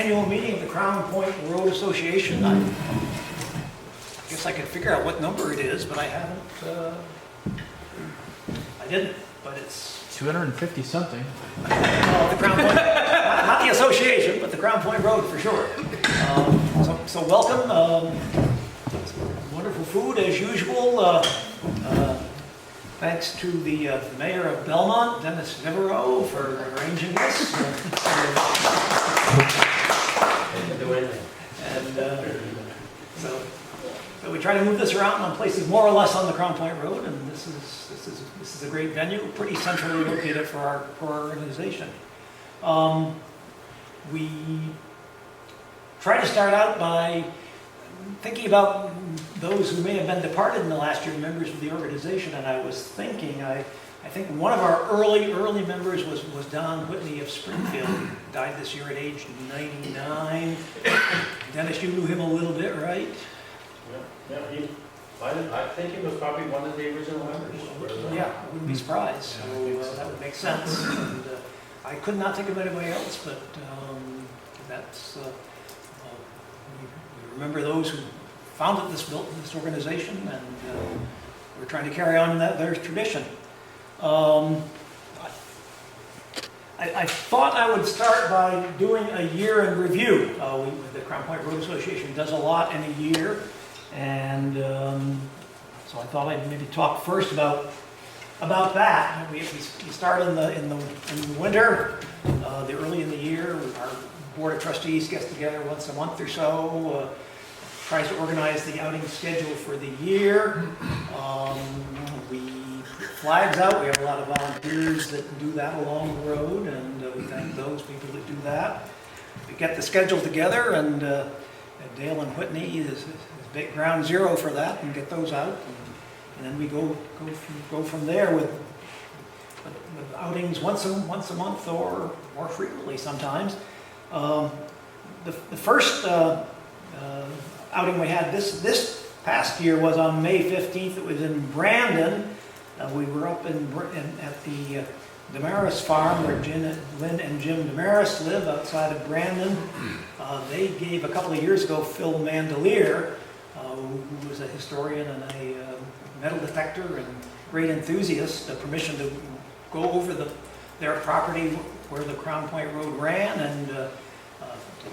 Annual meeting of the Crown Point Road Association. I guess I could figure out what number it is, but I haven't, I didn't, but it's 250 something. the Crown Point, not the association, but the Crown Point Road for sure. So welcome, wonderful food as usual. Thanks to the mayor of Belmont, Dennis Devereaux, for arranging this. And so we try to move this around on places more or less on the Crown Point Road, and this is a great venue, pretty centrally located for our organization. We try to start out by thinking about those who may have been departed in the last year, members of the organization, and I was thinking, I think one of our early members was Don Whitney of Springfield. He died this year at age 99. Dennis, you knew him a little bit, right? Yeah, I think he was probably one of the original members. Yeah, I wouldn't be surprised. So that would make sense. And, I could not think of anybody else, but that's we remember those who founded this organization, and we're trying to carry on their tradition. I thought I would start by doing a year in review. The Crown Point Road Association does a lot in a year, and so I thought I'd maybe talk first about that. We start in the winter, early in the year. Our board of trustees gets together once a month or so, tries to organize the outing schedule for the year. We put flags out. We have a lot of volunteers that do that along the road, and we thank those people that do that. We get the schedule together, and Dale and Whitney is big ground zero for that, and get those out. And then we go from there with outings once a month or more frequently sometimes. The first outing we had this past year was on May 15th. It was in Brandon. We were up at the Damaris farm where Lynn and Jim Damaris live outside of Brandon. They gave a couple of years ago Phil Mandelier, who was a historian and a metal detector and great enthusiast, permission to go over their property where the Crown Point Road ran, and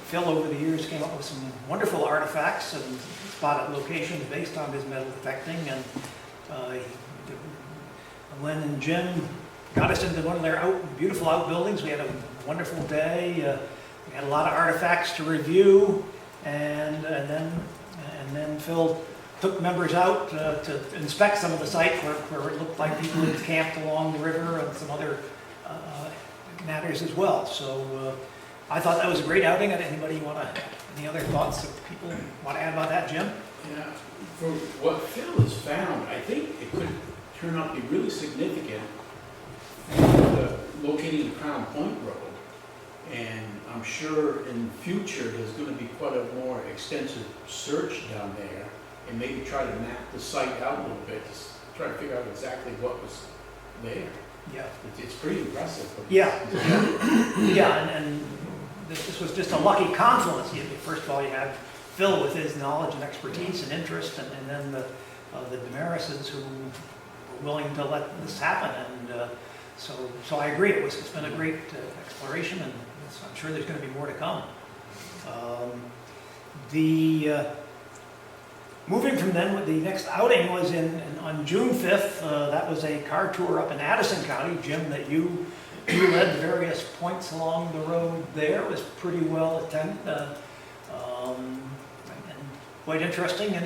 Phil over the years came up with some wonderful artifacts and spotted locations based on his metal detecting, and Lynn and Jim got us into one of their beautiful outbuildings. We had a wonderful day. We had a lot of artifacts to review, and then Phil took members out to inspect some of the sites where it looked like people had camped along the river, and some other matters as well. So I thought that was a great outing. Anybody any other thoughts that people want to add about that, Jim? Yeah, for what Phil has found, I think it could turn out to be really significant for locating the Crown Point Road. And I'm sure in the future there's going to be quite a more extensive search down there, and maybe try to map the site out a little bit to try to figure out exactly what was there. Yeah. It's pretty impressive. Yeah. Yeah, and this was just a lucky confluence. First of all, you had Phil with his knowledge and expertise and interest, and then the Damarises who were willing to let this happen. And so I agree. It's been a great exploration, and I'm sure there's going to be more to come. Moving from then, the next outing was on June 5th. That was a car tour up in Addison County. Jim, that you led various points along the road there. It was pretty well attended, and quite interesting. I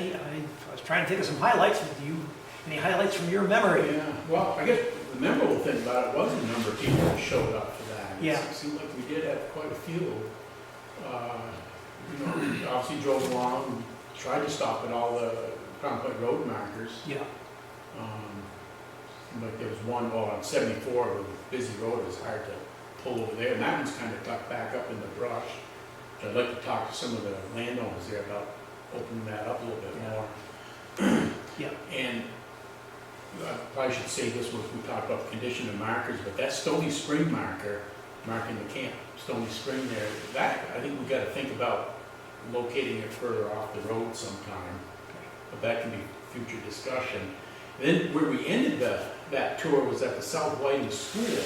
was trying to think of some highlights. Any highlights from your memory? Yeah, well, I guess the memorable thing about it was the number of people that showed up for that. Yeah. It seemed like we did have quite a few. We obviously drove along and tried to stop at all the Crown Point Road markers. Yeah. Like there was one, on 74, it was a busy road, it was hard to pull over there, and that one's kind of tucked back up in the brush. So I'd like to talk to some of the landowners there about opening that up a little bit more. Yeah. And I probably should say this when we talked about the condition of markers, but that Stony Spring marker marking the Camp Stony Spring there. That, I think we gotta think about locating it further off the road sometime, but that can be future discussion. Then where we ended that tour was at the South Whiting School,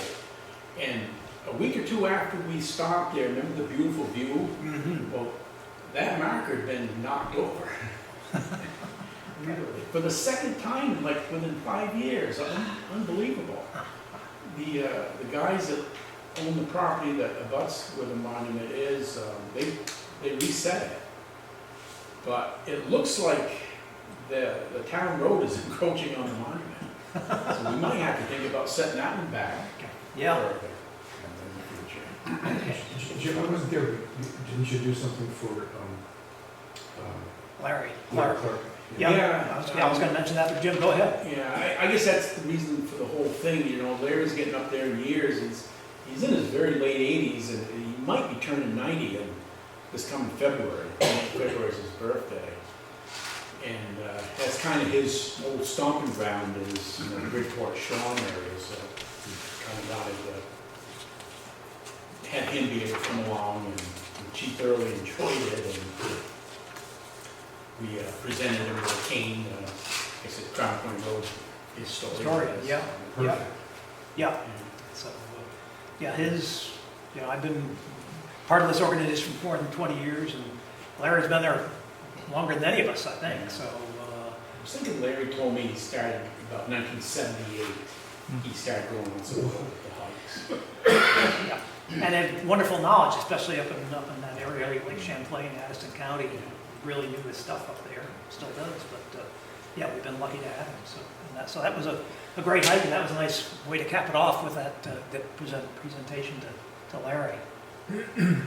and a week or two after we stopped there, remember the beautiful view? Mm-hmm. Well, that marker had been knocked over. Literally. For the second time, like within 5 years. Unbelievable. The guys that own the property that abuts where the monument is, they reset it. But it looks like the town road is encroaching on the monument. So we might have to think about setting that one back. Yeah. In the future. Jim, I wasn't there, didn't you do something for, Larry. Clark? Yeah, I was gonna mention that, but Jim, go ahead. Yeah, I guess that's the reason for the whole thing, you know, Larry's getting up there in years, he's in his very late 80s, and he might be turning 90 this coming February. February is his birthday. And that's kind of his old stomping ground is, you know, the Bridgeport Shawn area, so he kind of wanted to have him be able to come along, and the chief thoroughly enjoyed it, and we presented him with a cane, I guess it's Crown Point Road historian. Yeah, Perfect. yeah. So, yeah, I've been part of this organization for more than 20 years, and Larry's been there longer than any of us, I think, so. I was thinking Larry told me he started about 1978. He started going on some of the hikes. Yeah, and had wonderful knowledge, especially up in that area, like Champlain, Addison County. Really knew his stuff up there, still does, but yeah, we've been lucky to have him. So that was a great hike, and that was a nice way to cap it off with that presentation to Larry. And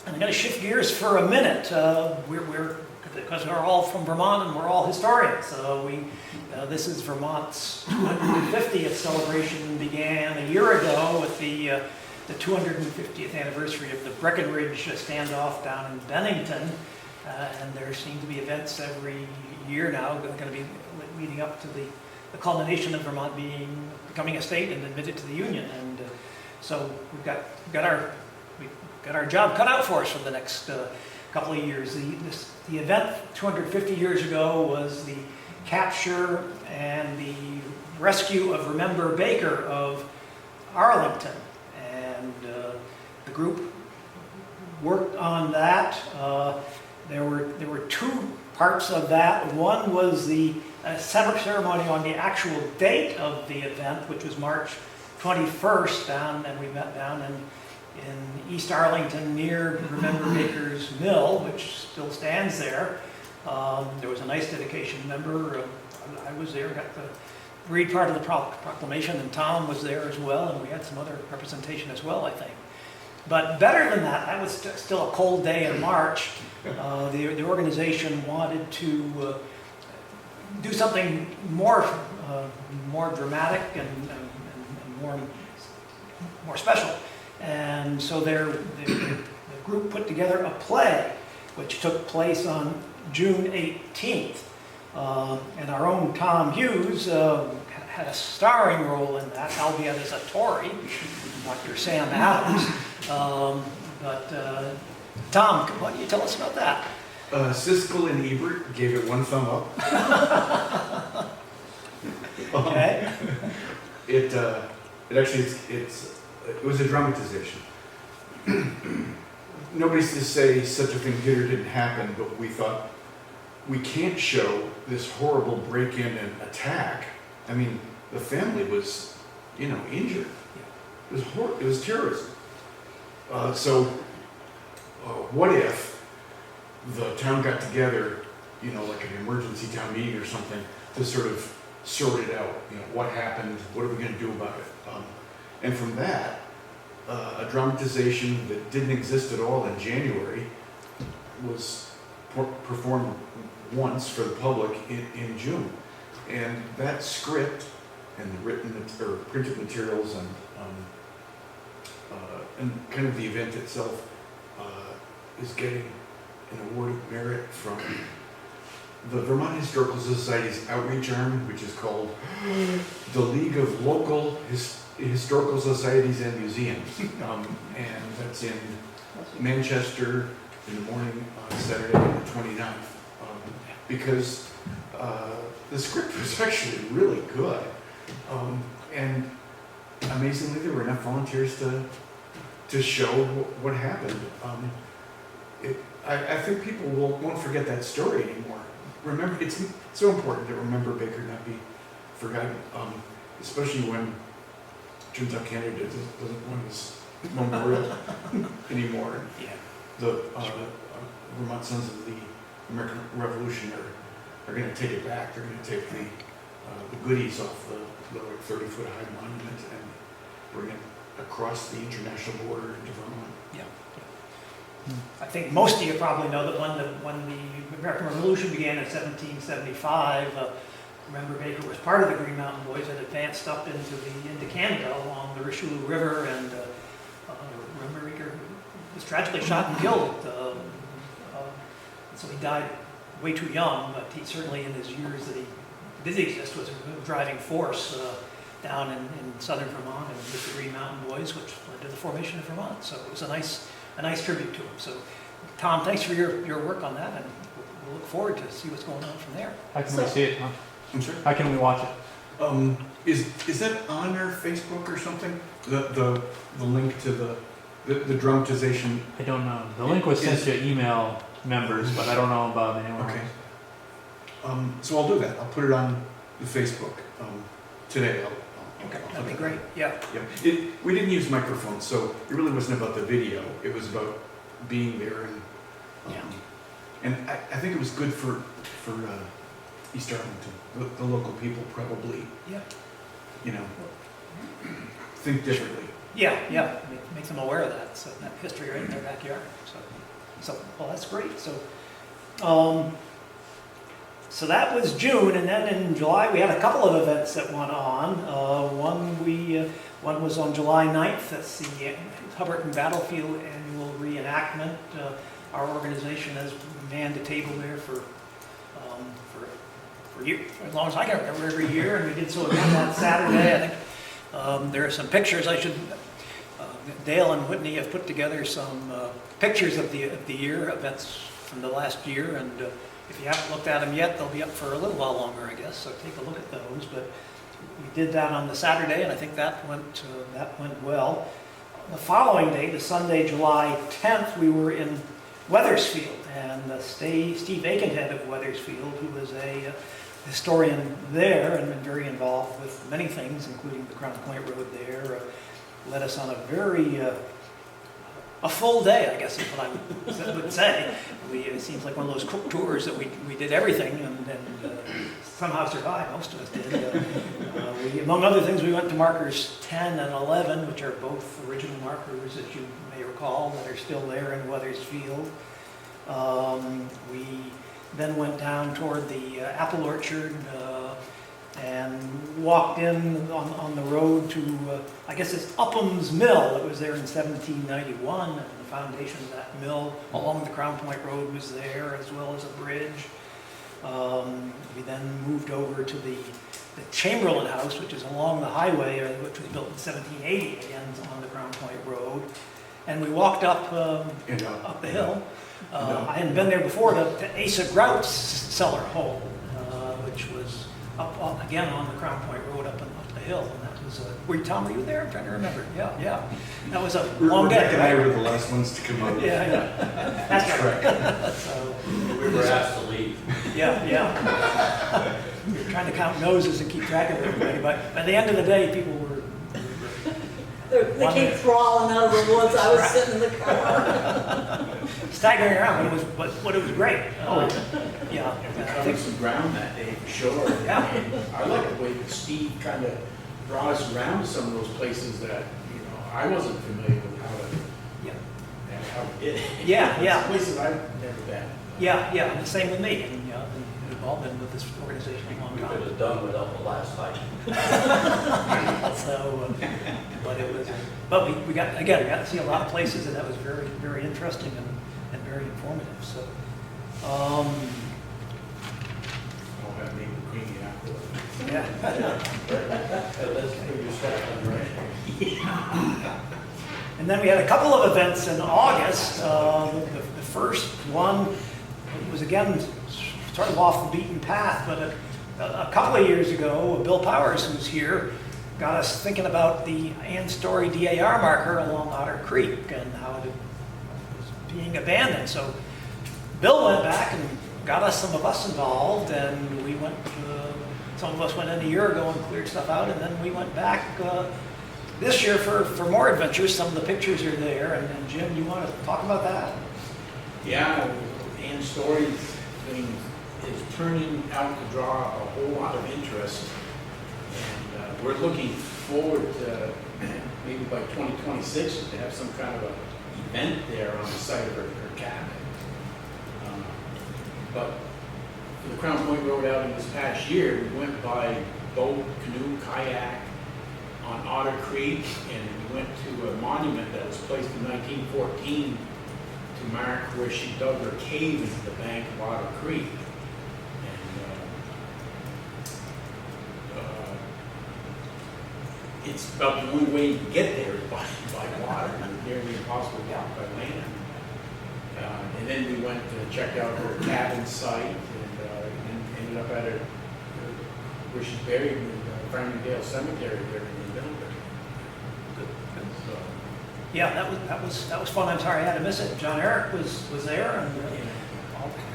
I'm going to shift gears for a minute. Because we're all from Vermont and we're all historians. So this is Vermont's 250th celebration. Began a year ago with the 250th anniversary of the Breckenridge standoff down in Bennington. And there seem to be events every year now going to be leading up to the culmination of Vermont becoming a state and admitted to the Union. And so we've got our job cut out for us for the next couple of years. The event 250 years ago was the capture and the rescue of Remember Baker of Arlington. And the group worked on that. There were two parts of that. One was the ceremony on the actual date of the event, which was March 21st, and we met down in East Arlington near Remember Baker's Mill, which still stands there. There was a nice dedication. Remember, I was there, got to read part of the proclamation, and Tom was there as well, and we had some other representation as well, I think. But better than that was still a cold day in March. The organization wanted to do something more dramatic and more special. And so the group put together a play, which took place on June 18th. And our own Tom Hughes had a starring role in that, albeit as a Tory, Dr. Sam Adams. Tom, why don't you tell us about that? Siskel and Ebert gave it one thumb up. Okay. It actually it was a dramatization. Nobody's to say such a thing did or didn't happen, but we thought we can't show this horrible break-in and attack. I mean, the family was, injured. It was terrorism. So what if the town got together, like an emergency town meeting or something, to sort of sort it out? What happened? What are we going to do about it? And from that, a dramatization that didn't exist at all in January was performed once for the public in June. And that script and the written or printed materials and kind of the event itself is getting an award of merit from the Vermont Historical Society's outreach arm, which is called the League of Local Historical Societies and Museums. And that's in Manchester in the morning on Saturday, the 29th. Because the script was actually really good. And amazingly, there were enough volunteers to show what happened. I think people won't forget that story anymore. Remember, it's so important to remember Baker, not be forgotten, especially when it turns out Canada doesn't want his memorial anymore. Yeah. The Vermont Sons of the American Revolution are going to take it back. They're going to take the goodies off the 30-foot high monument and bring it across the international border into Vermont. Yeah. I think most of you probably know that when the American Revolution began in 1775, remember Baker was part of the Green Mountain Boys that advanced up into Canada along the Richelieu River, and remember Baker was tragically shot and killed. So he died way too young, but he certainly in his years that he did exist was a driving force down in southern Vermont and with the Green Mountain Boys, which led to the formation of Vermont. So it was a nice tribute to him. So Tom, thanks for your work on that, and we'll look forward to see what's going on from there. How can we see it, Tom? I'm sorry? How can we watch it? Is that on our Facebook or something? The link to the dramatization? I don't know. The link was sent to email members, but I don't know about anyone Okay. else. So I'll do that. I'll put it on the Facebook today. Okay, that'd be great. Yeah. Yeah. We didn't use microphones, so it really wasn't about the video. It was about being there, and I think it was good for East Arlington. The local people probably, think differently. Yeah. Make them aware of that. So that history right in their backyard. So well, that's great. So that was June, and then in July we had a couple of events that went on. One was on July 9th. That's the Hubbard Battlefield annual reenactment. Our organization has manned a table there for as long as I can remember, every year, and we did so again that Saturday. I think there are some pictures. Dale and Whitney have put together some pictures of the year events from the last year, and if you haven't looked at them yet, they'll be up for a little while longer, I guess. So take a look at those. But we did that on the Saturday, and I think that went well. The following day, the Sunday, July 10th, we were in Weathersfield, and Steve Aikenhead of Weathersfield, who was a historian there and been very involved with many things, including the Crown Point Road there, led us on a full day, I guess is what I would say. It seems like one of those cook tours that we did everything and somehow survived. Most of us did. Among other things, we went to markers 10 and 11, which are both original markers, as you may recall, that are still there in Weathersfield. We then went down toward the apple orchard and walked in on the road to, I guess it's Upham's Mill. It was there in 1791, and the foundation of that mill along the Crown Point Road was there, as well as a bridge. We then moved over to the Chamberlain House, which is along the highway, which was built in 1780, again on the Crown Point Road. And we walked up the hill. I hadn't been there before, to Asa Grout's cellar home, which was up again on the Crown Point Road up the hill. And that was, Tom, were you there? I'm trying to remember. Yeah. That was a long day. Rebecca and I were the last ones to come out. Yeah. That's right. So, we were asked to leave. Yeah. You're trying to count noses and keep track of everybody, but at the end of the day, people were They came crawling out of the woods. I was sitting in the car. staggering around. It was great. Yeah. I covered some ground that day for sure. Yeah. And I like the way that Steve kind of brought us around to some of those places that, I wasn't familiar with how to get. Yeah. Places I've never been. Yeah. The same with me. And, we've all been with this organization a long We could time. have done without the last fight. So, but we got to see a lot of places, and that was very, very interesting and very informative. So, got maybe creamy afterwards. Yeah. Let's do your stuff on right. And then we had a couple of events in August. The first one was again sort of off the beaten path, but a couple of years ago, Bill Powers, who's here, got us thinking about the Ann Story DAR marker along Otter Creek and how it was being abandoned. So Bill went back and got some of us involved, and we went, some of us went in a year ago and cleared stuff out, and then we went back this year for more adventures. Some of the pictures are there, and Jim, you want to talk about that? Yeah, Ann's story thing is turning out to draw a whole lot of interest. And we're looking forward to maybe by 2026 to have some kind of a event there on the site of her cabin. But for the Crown Point Road outing this past year, we went by boat, canoe, kayak on Otter Creek, and we went to a monument that was placed in 1914 to mark where she dug her cave into the bank of Otter Creek. And it's about the only way you can get there is by water. It's nearly impossible to get by land. And then we went to check out her cabin site and ended up at her where she's buried in the Farmingdale Cemetery there in Middlebury. So, Yeah, that was fun. I'm sorry I had to miss it. John Eric was there, and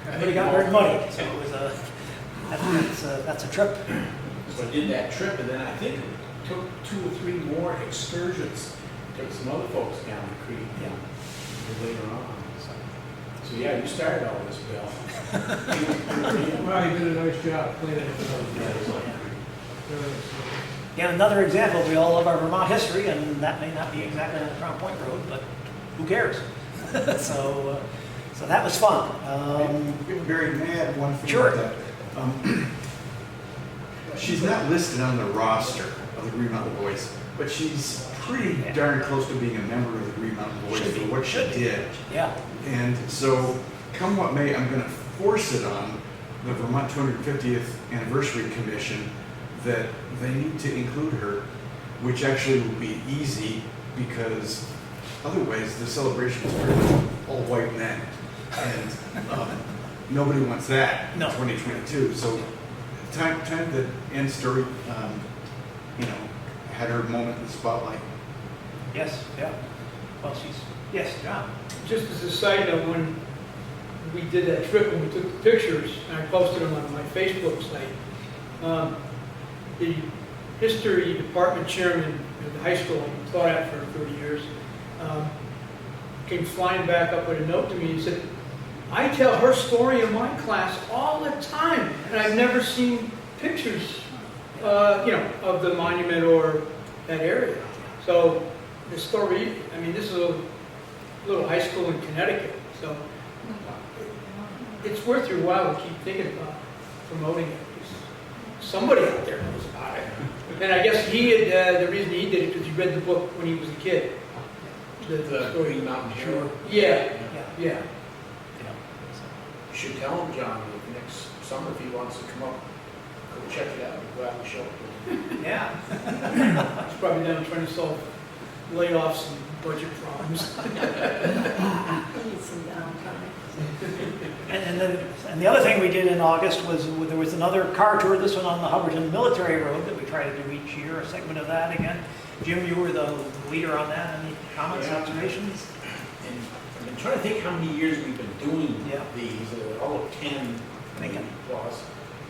everybody got their money, so it was that's a trip. so I did that trip, and then I think it took 2 or 3 more excursions. Took some other folks down the creek later on. So yeah, you started all this, Bill. Well, you did a nice job cleaning it up. Again, another example. We all love our Vermont history, and that may not be exactly on the Crown Point Road, but who cares? so that was fun. Barry, may I add one thing Sure. about that? She's not listed on the roster of the Green Mountain Boys, but she's pretty darn close to being a member of the Green Mountain Boys Should for be. what she Should be. did. Yeah. And so, come what may, I'm going to force it on the Vermont 250th Anniversary Commission that they need to include her, which actually will be easy because otherwise the celebration is pretty much all white men. And nobody wants that in No. 2022. So, time that Ann Story, had her moment in the spotlight. Yes. Yeah. Well, yes, John. Just as a side note, when we did that trip and we took the pictures, and I posted them on my Facebook site, the history department chairman of the high school I taught at for 30 years came flying back up with a note to me and said, I tell her story in my class all the time, and I've never seen pictures of the monument or that area. So the story, I mean, this is a little high school in Connecticut, so it's worth your while to keep thinking about promoting it. Somebody out there knows about it. And I guess he had, the reason he did it because he read the book when he was a kid. The Green Mountain Hero. Yeah, yeah. You should tell him, John, that next summer if he wants to come up, go check it out. We'll gladly show it. Yeah. He's probably down trying to solve layoffs and budget problems. We need some downtime. And the other thing we did in August was there was another car tour, this one on the Hubbardton Military Road that we try to do each year, a segment of that again. Jim, you were the leader on that. Any comments, observations? And I've been trying to think how many years we've been doing Yeah. these, all of 10 Maybe. plus.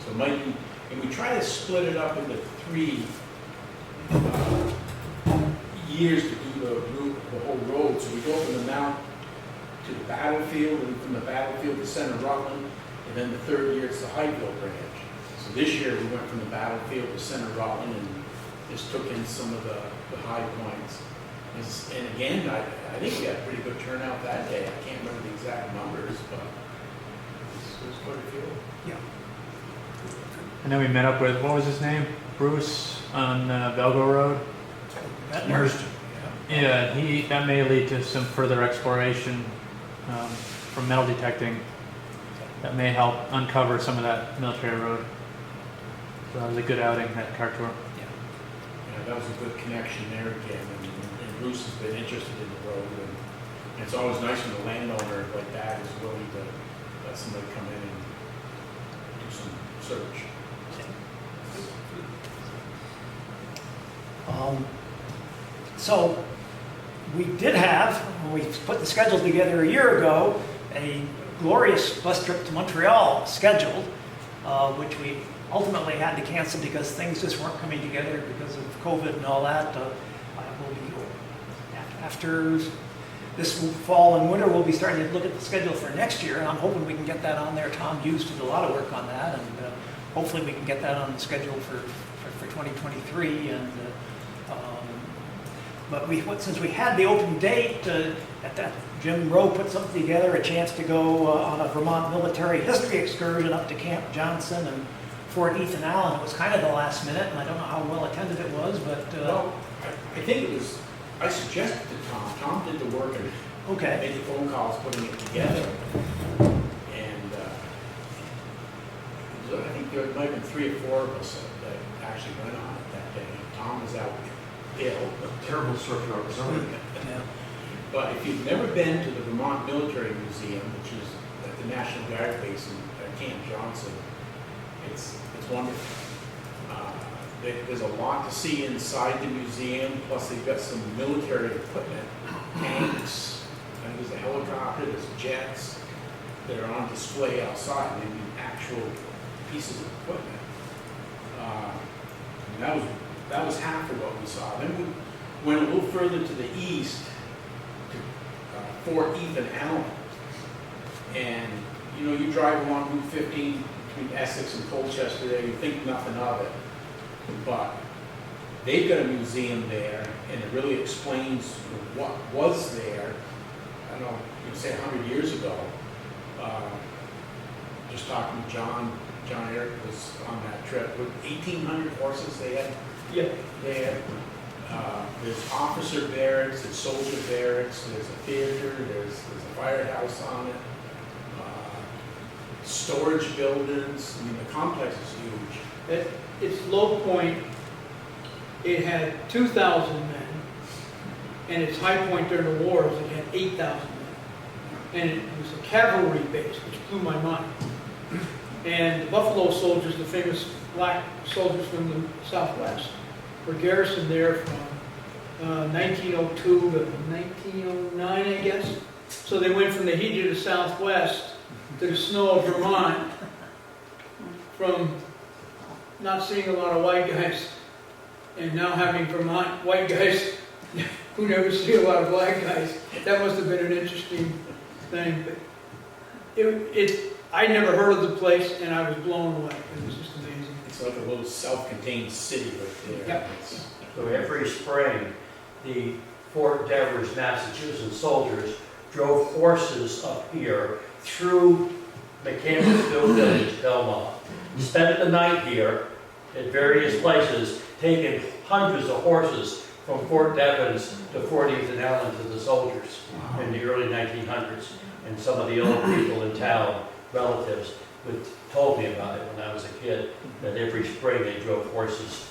So it might be, and we try to split it up into 3 years to do the whole road. So we go from the mount to the battlefield, and from the battlefield to Center Rutland, and then the 3rd year it's the Hyattville branch. So this year we went from the battlefield to Center Rutland and just took in some of the high points. And again, I think we had a pretty good turnout that day. I can't remember the exact numbers, but it was quite a few. Yeah. And then we met up with, what was his name? Bruce on Belgo Road. Marston. Yeah, that may lead to some further exploration from metal detecting that may help uncover some of that military road So that was a good outing, that car tour. Yeah, that was a good connection there again, and Bruce has been interested in the road, and it's always nice when a landowner like that is willing to let somebody come in and do some search. So we did have, when we put the schedule together a year ago, a glorious bus trip to Montreal scheduled, which we ultimately had to cancel because things just weren't coming together because of COVID and all that. We'll be, after this fall and winter, we'll be starting to look at the schedule for next year, and I'm hoping we can get that on there. Tom Hughes did a lot of work on that, and hopefully we can get that on the schedule for 2023. And but since we had the open date at that, Jim Rowe put something together, a chance to go on a Vermont military history excursion up to Camp Johnson and Fort Ethan Allen. It was kind of the last minute, and I don't know how well attended it was, but Well, I think it was, I suggested to Tom, Tom did the work and okay. made the phone calls, putting it together. And I think there might have been 3 or 4 of us that actually went on it that day. Tom was out ill. Terrible sore throat, sorry. Yeah. But if you've never been to the Vermont Military Museum, which is at the National Guard base in Camp Johnson, it's wonderful. There's a lot to see inside the museum, plus they've got some military equipment, tanks, and there's a helicopter, there's jets that are on display outside, maybe actual pieces of equipment. And that was half of what we saw. Then we went a little further to the east to Fort Ethan Allen. And you drive along Route 15 between Essex and Colchester there, you think nothing of it. But they've got a museum there, and it really explains what was there, I don't know, you could say 100 years ago. Just talking to John Eric was on that trip, with 1,800 horses they had Yeah. there. There's officer barracks, there's soldier barracks, there's a theater, there's a firehouse on it. Storage buildings, I mean, the complex is huge. At its low point, it had 2,000 men, and its high point during the wars, it had 8,000 men. And it was a cavalry base, which blew my mind. And the Buffalo soldiers, the famous black soldiers from the Southwest, were garrisoned there from 1902 to 1909, I guess. So they went from the heat of the Southwest to the snow of Vermont, from not seeing a lot of white guys, and now having Vermont white guys who never see a lot of black guys. That must have been an interesting thing. But I never heard of the place, and I was blown away. It was just amazing. It's like a little self-contained city right there. Yep. So every spring, the Fort Devers, Massachusetts soldiers drove horses up here through Mechanicsville Village, Belmont. Spent the night here at various places, taking hundreds of horses from Fort Devens to Fort Ethan Allen to the soldiers in the early 1900s. And some of the old people in town, relatives, told me about it when I was a kid, that every spring they drove horses,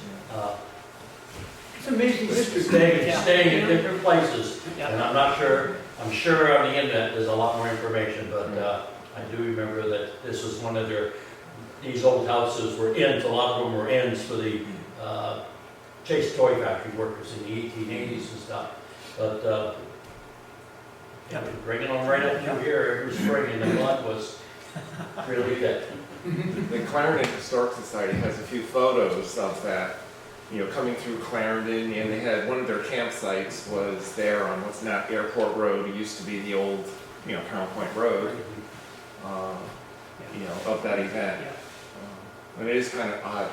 It's amazing history. staying in different places. Yeah. And I'm sure on the internet there's a lot more information, but I do remember that this was one of these old houses were inns, a lot of them were inns for the Chase Toy Factory workers in the 1880s and stuff. But bringing them right up through here every spring, and the blood was really good. The Clarendon Historic Society has a few photos of that, coming through Clarendon, and they had one of their campsites was there on what's now Airport Road. It used to be the old, Crown Point Road, of that event. And it is kind of odd,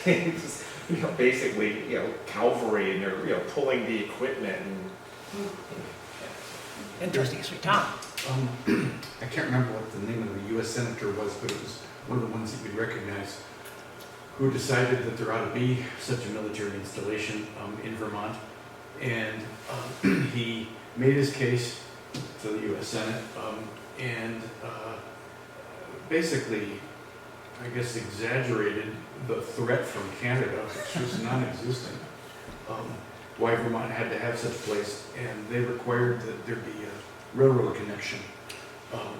things, basically, cavalry, and they're, pulling the equipment and. Interesting history. Tom? I can't remember what the name of the U.S. Senator was, but it was one of the ones that you'd recognize, who decided that there ought to be such a military installation in Vermont. And he made his case to the U.S. Senate and basically I guess, exaggerated the threat from Canada. It's just non-existent. Why Vermont had to have such a place, and they required that there be a railroad connection.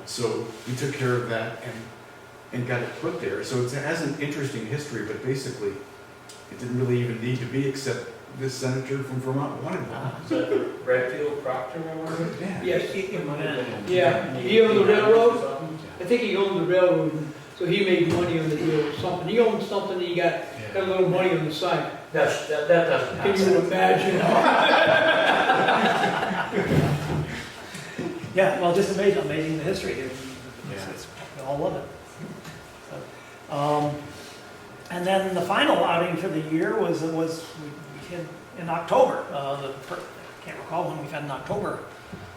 So we took care of that and got it put there. So it has an interesting history, but basically, it didn't really even need to be, except this senator from Vermont wanted one. Is that the Redfield Proctor memorial? Yeah. Yes, It might have been. Yeah, he owned the railroad. I think he owned the railroad, so he made money on the deal or something. He owned something, he got a little money on the side. That doesn't Can happen. you imagine? Yeah, well, just amazing the history here. We all love it. So, and then the final outing for the year was we had in October. I can't recall when we've had an October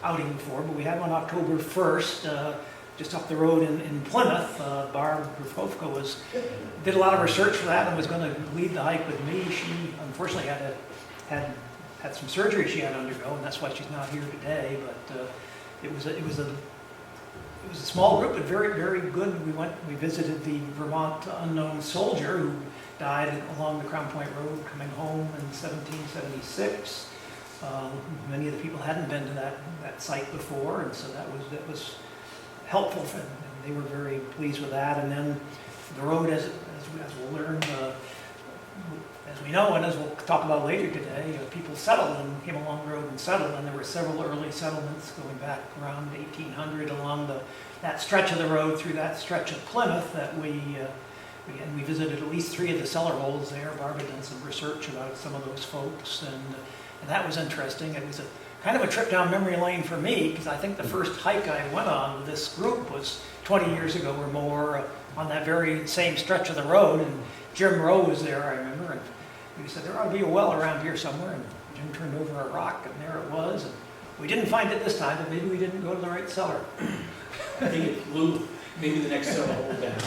outing before, but we had one October 1st, just up the road in Plymouth. Barb Grafofka did a lot of research for that and was going to lead the hike with me. She unfortunately had some surgery she had to undergo, and that's why she's not here today. But it was a small group, but very good. We visited the Vermont unknown soldier who died along the Crown Point Road coming home in 1776. Many of the people hadn't been to that site before, and so that was helpful for them. They were very pleased with that. And then the road, as we'll learn, as we know, and as we'll talk about later today, people settled and came along the road and settled, and there were several early settlements going back around 1800 along that stretch of the road through that stretch of Plymouth that we visited at least 3 of the cellar holes there. Barb had done some research about some of those folks, and that was interesting. It was kind of a trip down memory lane for me, because I think the first hike I went on with this group was 20 years ago or more on that very same stretch of the road, and Jim Rowe was there, I remember, and we said there ought to be a well around here somewhere, and Jim turned over a rock, and there it was. And we didn't find it this time, but maybe we didn't go to the right cellar. I think it blew maybe the next several hole down.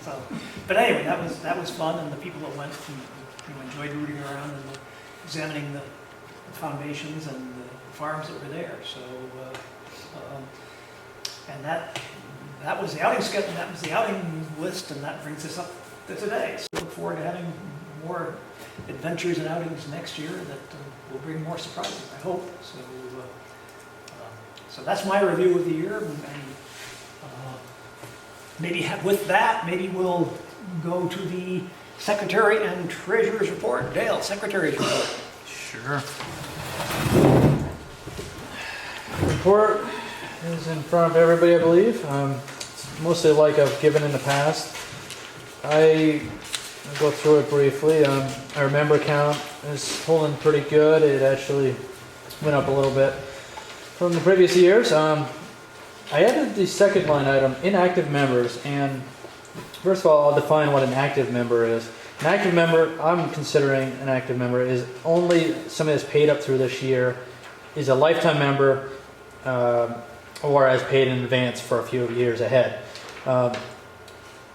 So, but anyway, that was fun, and the people that went enjoyed rooting around and examining the foundations and the farms that were there. So, and that was the outing schedule. That was the outing list, and that brings us up to today. So, look forward to having more adventures and outings next year that will bring more surprises, I hope. So, so that's my review of the year, and with that, maybe we'll go to the Secretary and Treasurer's report. Dale, Secretary's report. Sure. Report is in front of everybody, I believe. It's mostly like I've given in the past. I'll go through it briefly. Our member count is holding pretty good. It actually went up a little bit from the previous years. I added the second line item, inactive members, and first of all, I'll define what an active member is. An active member, I'm considering an active member, is only somebody that's paid up through this year, is a lifetime member, or has paid in advance for a few years ahead.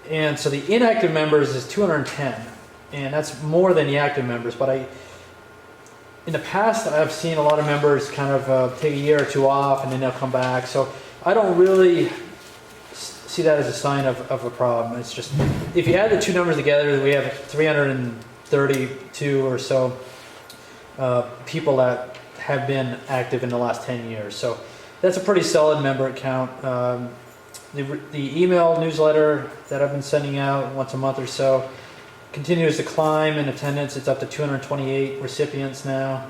And so the inactive members is 210, and that's more than the active members, but in the past, I've seen a lot of members kind of take a year or two off and then they'll come back. So I don't really see that as a sign of a problem. It's just, if you add the two numbers together, we have 332 or so people that have been active in the last 10 years. So that's a pretty solid member count. The email newsletter that I've been sending out once a month or so continues to climb in attendance. It's up to 228 recipients now.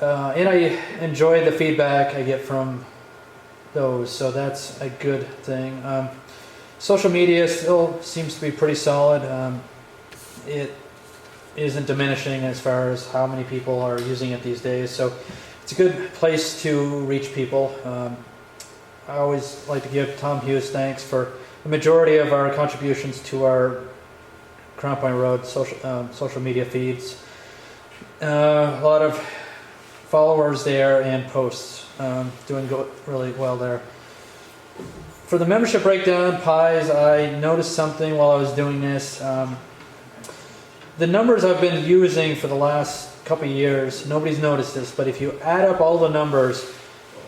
And I enjoy the feedback I get from those, so that's a good thing. Social media still seems to be pretty solid. It isn't diminishing as far as how many people are using it these days, so it's a good place to reach people. I always like to give Tom Hughes thanks for the majority of our contributions to our Crown Point Road social media feeds. A lot of followers there and posts, doing really well there. For the membership breakdown, pies, I noticed something while I was doing this. The numbers I've been using for the last couple of years, nobody's noticed this, but if you add up all the numbers,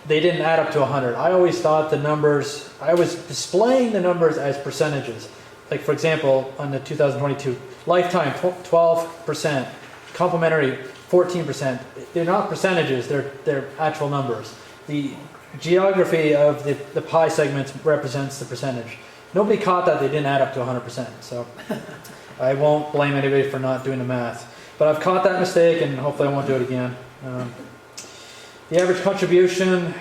they didn't add up to 100. I always thought the numbers, I was displaying the numbers as percentages, like for example, on the 2022, lifetime 12%, complimentary 14%. They're not percentages, they're actual numbers. The geography of the pie segments represents the percentage. Nobody caught that they didn't add up to 100%, so I won't blame anybody for not doing the math. But I've caught that mistake and hopefully I won't do it again. The average contribution,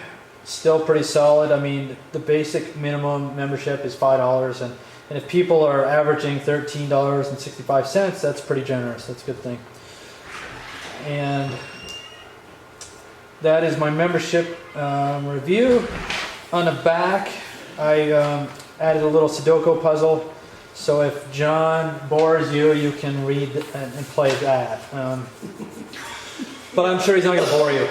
still pretty solid. I mean, the basic minimum membership is $5, and if people are averaging $13.65, that's pretty generous. That's a good thing. And that is my membership review. On the back, I added a little Sudoku puzzle. So if John bores you, you can read and play that. But I'm sure he's not going to bore you.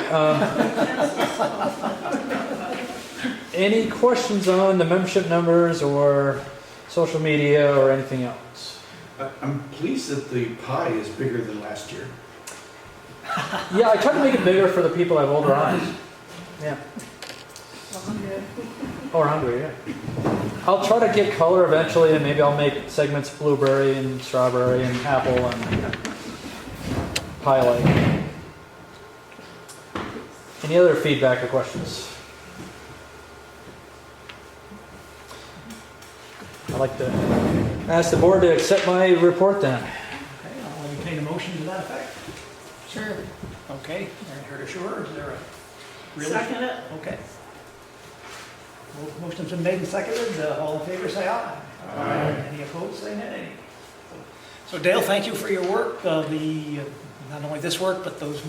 Any questions on the membership numbers or social media or anything else? I'm pleased that the pie is bigger than last year. Yeah, I tried to make it bigger for the people that have older eyes. Yeah. Or hungry, yeah. I'll try to get color eventually, and maybe I'll make segments blueberry and strawberry and apple and pie-like. Any other feedback or questions? I'd like to ask the board to accept my report then. Okay, I'll entertain a motion to that effect. Sure. Okay, heard sure. Is there a really? Second it. Okay. Well, motion's been made and seconded. All in favor, say aye. Aye. Any opposed, say nay. So Dale, thank you for your work. Not only this work, but those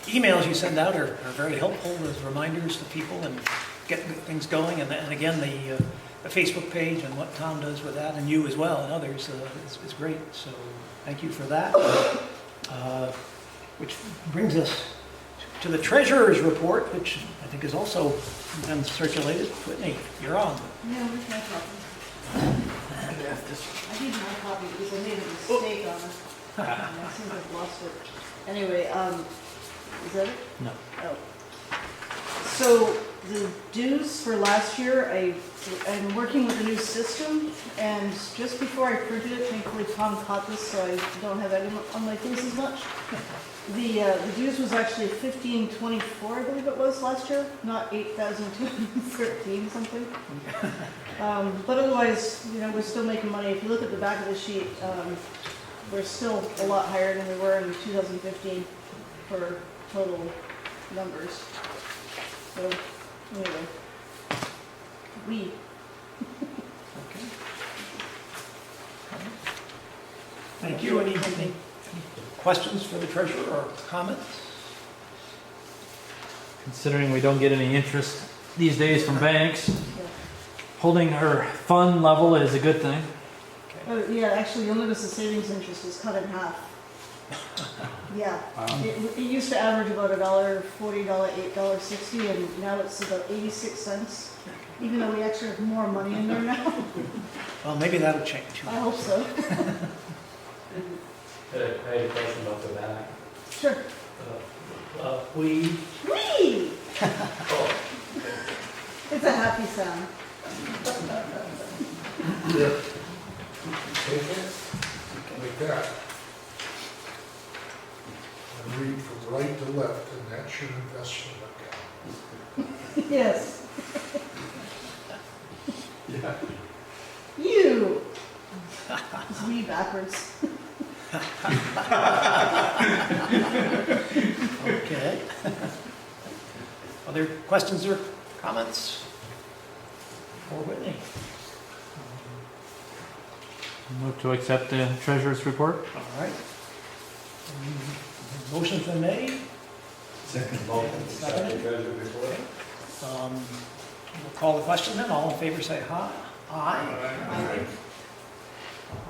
emails you send out are very helpful as reminders to people and get things going. And again, the Facebook page and what Tom does with that, and you as well, and others, is great. So thank you for that. Which brings us to the treasurer's report, which I think is also been circulated. Whitney, you're on. Yeah, where's my copy? I need my copy because I made a mistake on it. I seem to have lost it. Anyway, is that it? No. Oh. So the dues for last year, I'm working with a new system, and just before I printed it, thankfully Tom caught this, so I don't have that on my face as much. The dues was actually $1,524, I believe it was last year, not $8,213 something. But otherwise, we're still making money. If you look at the back of the sheet, we're still a lot higher than we were in 2015 for total numbers. So anyway, Thank you. Any questions for the treasurer or comments? Considering we don't get any interest these days from banks, holding our fund level is a good thing. oh yeah, actually you'll notice the savings interest is cut in half. Yeah, it used to average about $1.40, $8.60, and now it's about 86 cents. Even though we actually have more money in there now. Well, maybe that'll change. I hope so. I had a question about the back. Sure. We. Whee! It's a happy sound. Like that. And read from right to left, and that's your investment account. Yes. Yeah. You. It's me backwards. Okay. Other questions or comments for Whitney? Move to accept the treasurer's report. All right. Motion's been made. Second. Seconded. We'll call the question then. All in favor say aye. Aye.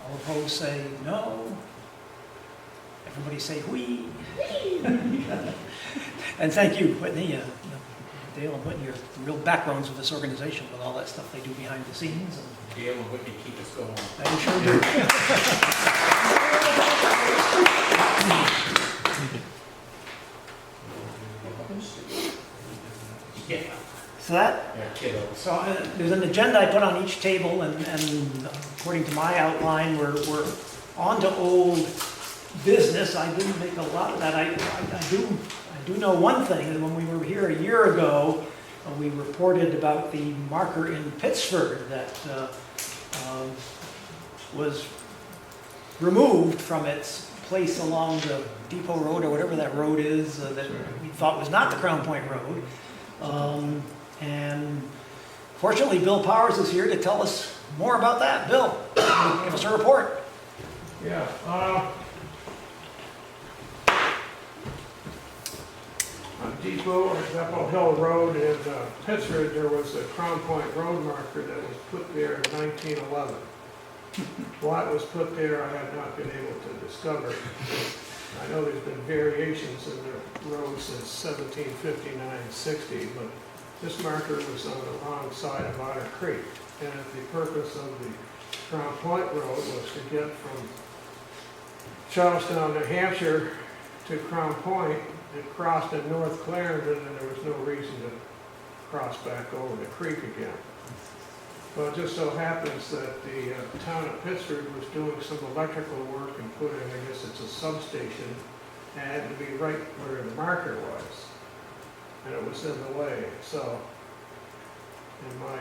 All opposed say no. Everybody say whee. And thank you, Whitney. Dale and Whitney are real backbones of this organization with all that stuff they do behind the scenes. And Dale and Whitney keep us going. they sure do. Yeah. So that Yeah, kiddos. So there's an agenda I put on each table, and according to my outline, we're on to old business. I didn't make a lot of that. I do know one thing, that when we were here a year ago, we reported about the marker in Pittsford that was removed from its place along the Depot Road, or whatever that road is, that we thought was not the Crown Point Road. And fortunately, Bill Powers is here to tell us more about that. Bill, give us a report. Yeah, on Depot Hill Road in Pittsford, there was a Crown Point Road marker that was put there in 1911. Why it was put there, I have not been able to discover. I know there's been variations in the road since 1759-60, but this marker was on the wrong side of Otter Creek. And the purpose of the Crown Point Road was to get from Charlestown, New Hampshire to Crown Point. It crossed in North Clarendon, and there was no reason to cross back over the creek again. Well, it just so happens that the town of Pittsford was doing some electrical work and putting, I guess it's a substation, and it had to be right where the marker was. And it was in the way. So, in my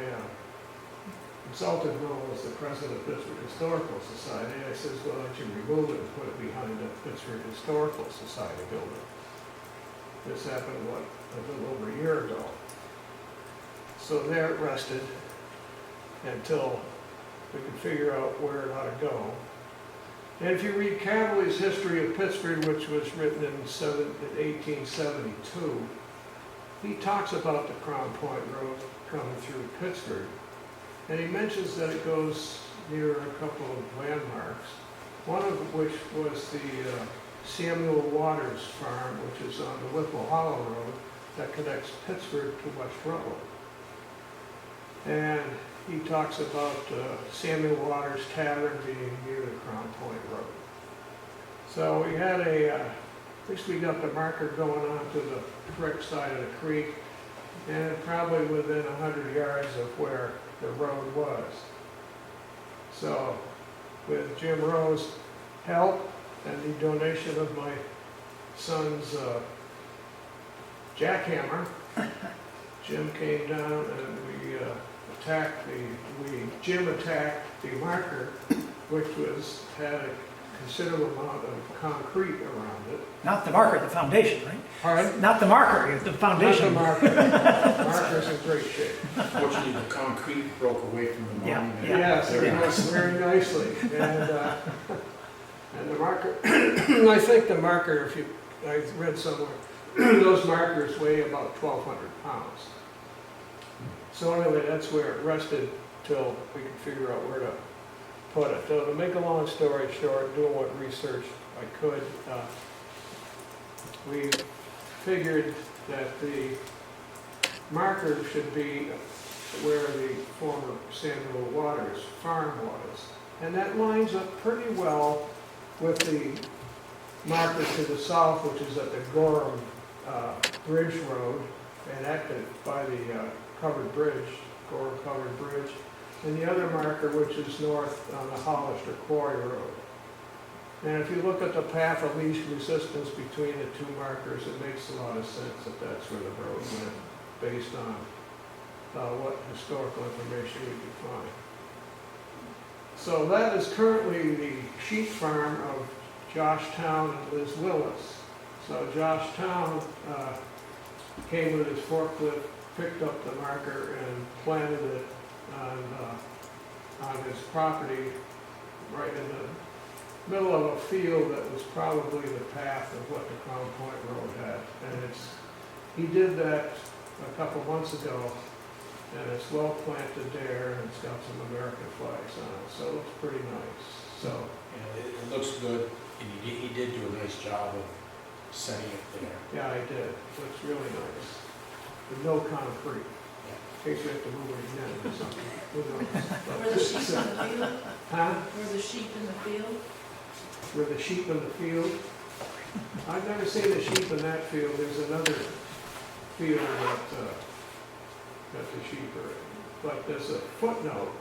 consultant role as the president of Pittsford Historical Society, I says, well, I should remove it and put it behind the Pittsford Historical Society building. This happened, a little over a year ago. So there it rested until we could figure out where it ought to go. And if you read Cavali's History of Pittsford, which was written in 1872, he talks about the Crown Point Road coming through Pittsford. And he mentions that it goes near a couple of landmarks, one of which was the Samuel Waters Farm, which is on the Whipple Hollow Road that connects Pittsford to West Rutland. And he talks about Samuel Waters Tavern being near the Crown Point Road. So we had at least we got the marker going on to the correct side of the creek, and probably within 100 yards of where the road was. So with Jim Rowe's help and the donation of my son's jackhammer, Jim came down and we Jim attacked the marker, which had a considerable amount of concrete around it. Not the marker, the foundation, right? Pardon? Not the marker, the foundation. Not the marker. Marker's in great shape. Fortunately, the concrete broke away from the Yeah, monument. yeah. Yes, it was very nicely. And the marker, I think the marker, I read somewhere, those markers weigh about 1,200 pounds. So anyway, that's where it rested till we could figure out where to put it. So to make a long story short, doing what research I could, we figured that the marker should be where the former Samuel Waters farm was. And that lines up pretty well with the marker to the south, which is at the Gorham Bridge Road, enacted by the covered bridge, Gorham Covered Bridge, and the other marker, which is north on the Hollister Quarry Road. And if you look at the path of least resistance between the two markers, it makes a lot of sense that that's where the road went, based on what historical information we could find. So that is currently the sheep farm of Josh Town and Liz Willis. So Josh Town came with his forklift, picked up the marker and planted it on his property right in the middle of a field that was probably the path of what the Crown Point Road had. And he did that a couple months ago, and it's well planted there, and it's got some American flags on it, so it looks pretty nice. So Yeah, it looks good, and he did do a nice job of setting it there. yeah, I did. It looks really nice. With no concrete, in case we have to move it again or something. Who knows? Were the sheep in the field? Huh? Were the sheep in the field? Were the sheep in the field? I've never seen the sheep in that field. There's another field that the sheep are in. But there's a footnote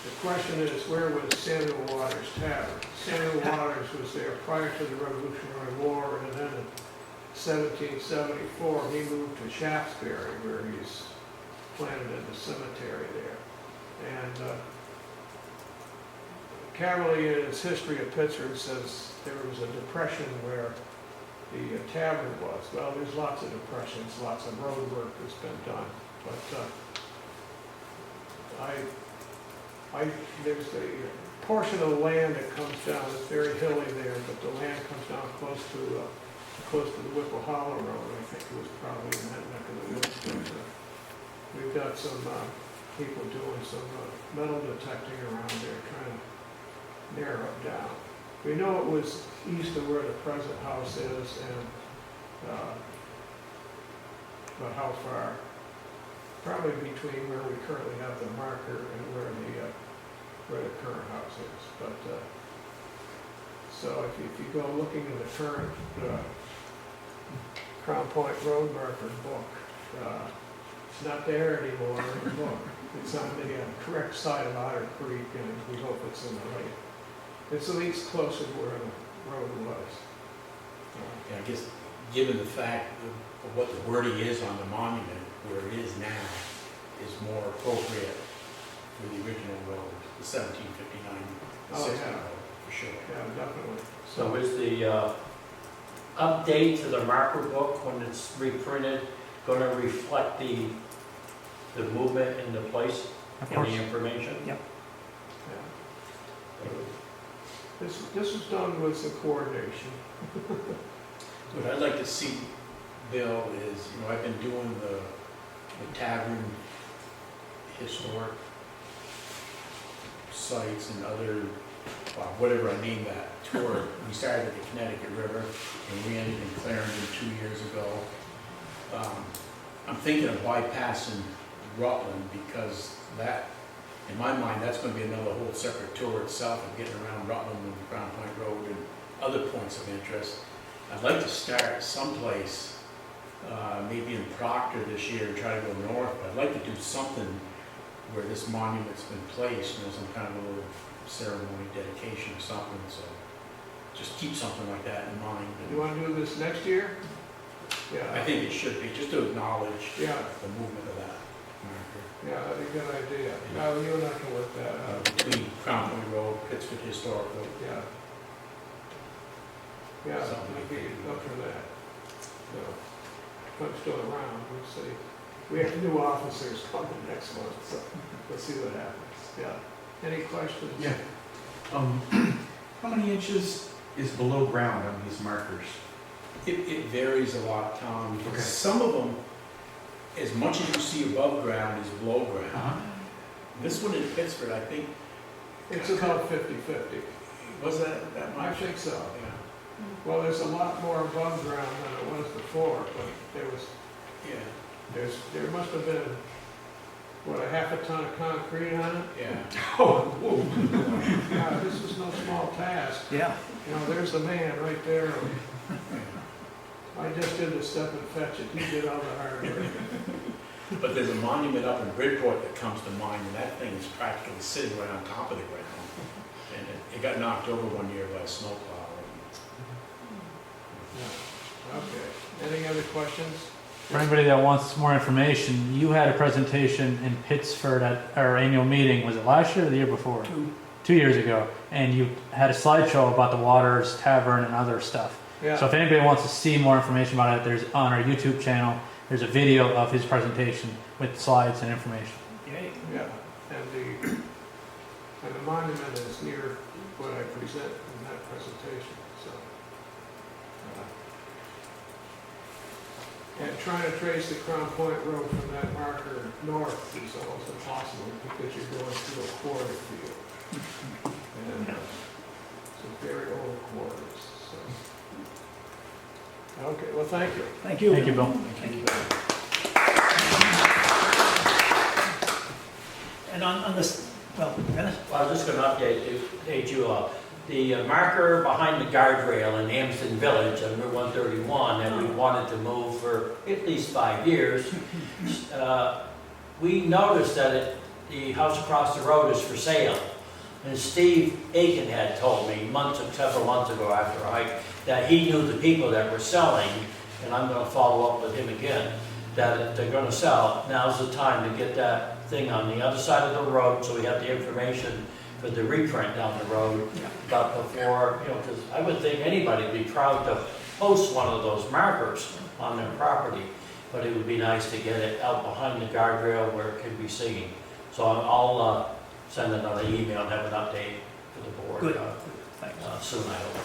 The question is, where was Samuel Waters Tavern? Samuel Waters was there prior to the Revolutionary War, and then in 1774, he moved to Shaftesbury, where he's planted in the cemetery there. And Cavalli, in his history of Pittsburgh, says there was a depression where the tavern was. Well, there's lots of depressions, lots of road work that's been done, but there's a portion of the land that comes down, it's very hilly there, but the land comes down close to the Whipple Hollow Road. I think it was probably in that neck of the woods. But, we've got some people doing some metal detecting around there, trying to narrow it down. We know it was east of where the present house is, and but how far? Probably between where we currently have the marker and where the current house is. But so if you go looking in the current Crown Point Road marker book, it's not there anymore in the book. It's on the correct side of Otter Creek, and we hope it's in the right. It's at least closer to where the road was. Yeah, I guess, given the fact of what the wording is on the monument, where it is now, is more appropriate for the original road, the 1759 Oh, 60 yeah. road, for sure. Yeah, definitely. So is the update to the marker book, when it's reprinted, going to reflect the movement and the place Of and course. the information? Yeah. This was done with some coordination. What I'd like to see, Bill, is, I've been doing the tavern historic sites and other, whatever I name that, tour. We started at the Connecticut River, and we ended in Clarendon 2 years ago. I'm thinking of bypassing Rutland, because that, in my mind, that's going to be another whole separate tour itself, of getting around Rutland and Crown Point Road and other points of interest. I'd like to start someplace, maybe in Proctor this year, and try to go north. But I'd like to do something where this monument's been placed, some kind of a little ceremony, dedication or something. So just keep something like that in mind. You want to do this next year? Yeah. I think it should be, just to acknowledge Yeah, the movement of that marker. yeah, that'd be a good idea. Now, you and I can work that out. Between Crown Point Road, Pittsford Historical. Yeah. Yeah, Something I'd like be that. up for that. So, if I'm still around, we'll see. We have new officers coming next month, so we'll see what happens. Yeah. Any questions? Yeah. How many inches is below ground on these markers? It varies a lot, Tom, because Okay. some of them, as much as you see above ground is below ground. Uh-huh. This one in Pittsford, I think, It's about 50-50. was that I much? think so. Yeah, Well, there's a lot more above ground than it was before, but yeah, there must have been, what, a half a ton of concrete on it? yeah. Oh, whoa. Yeah, this is no small task. Yeah. There's the man right there. I just did the step and fetch it. He did all the hard work. But there's a monument up in Bridport that comes to mind, and that thing is practically sitting right on top of the ground. And it got knocked over one year by a snowplow. Yeah. Okay. Any other questions? For anybody that wants more information, you had a presentation in Pittsford at our annual meeting. Was it last year or the year before? 2 years ago. And you had a slideshow about the Waters Tavern and other stuff. Yeah. So if anybody wants to see more information about it, there's on our YouTube channel, there's a video of his presentation with slides and information. Yay. Yeah. And the monument is near what I present in that presentation. So. And trying to trace the Crown Point Road from that marker north is almost impossible because you're going through a quarry field. And some very old quarries. So. Okay, well, thank you. Thank you. Thank you, Bill. Thank you. And on this, well, Dennis? Well, I was just going to update you. The marker behind the guardrail in Amsden Village on Route 131 that we wanted to move for at least 5 years, we noticed that the house across the road is for sale. And Steve Aiken had told me several months ago after I, that he knew the people that were selling, and I'm gonna follow up with him again, that they're gonna sell. Now's the time to get that thing on the other side of the road, so we have the information for the reprint down the road. But before, because I would think anybody would be proud to post one of those markers on their property, but it would be nice to get it out behind the guardrail where it can be seen. So I'll send another email and have an update for the board. Good. Thanks. Soon, I hope.